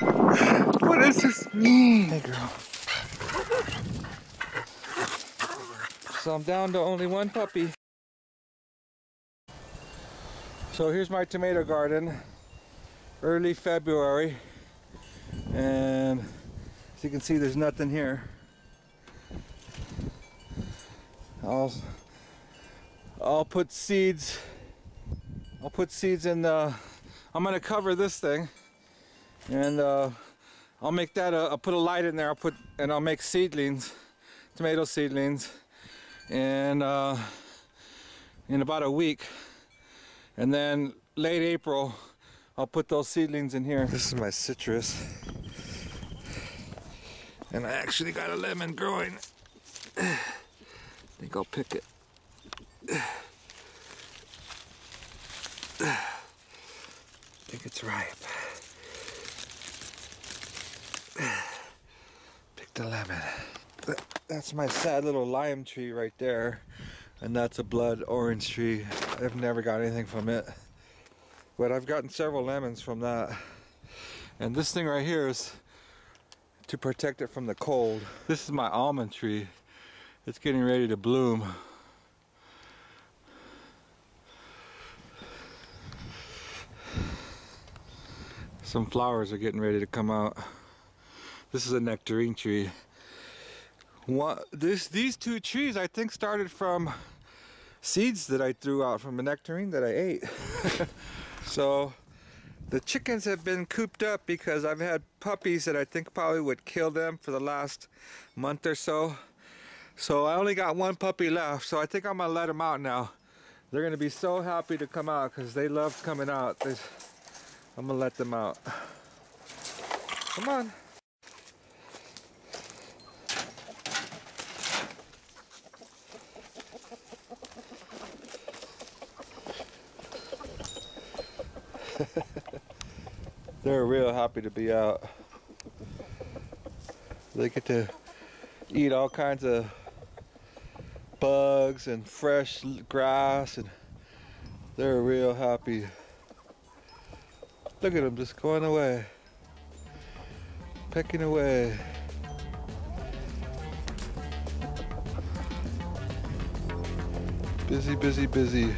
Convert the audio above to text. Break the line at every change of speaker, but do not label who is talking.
What does this mean? Hey, girl. So I'm down to only one puppy. So here's my tomato garden, early February, and as you can see, there's nothing here. I'll put seeds. I'll put seeds in the. I'm gonna cover this thing, and I'll make that. I'll put a light in there. I'll make seedlings, tomato seedlings, and in about a week, and then late April, I'll put those seedlings in here. This is my citrus, and I actually got a lemon growing. I think I'll pick it. I think it's ripe. Pick the lemon. That's my sad little lime tree right there, and that's a blood orange tree. I've never got anything from it, but I've gotten several lemons from that. And this thing right here is to protect it from the cold. This is my almond tree. It's getting ready to bloom. Some flowers are getting ready to come out. This is a nectarine tree. These two trees I think started from seeds that I threw out from a nectarine that I ate. So the chickens have been cooped up because I've had puppies that I think probably would kill them for the last month or so. So I only got one puppy left, so I think I'm gonna let them out now. They're gonna be so happy to come out because they love coming out. I'm gonna let them out. Come on. They're real happy to be out. They get to eat all kinds of bugs and fresh grass, and they're real happy. Look at them just going away, pecking away. Busy, busy, busy.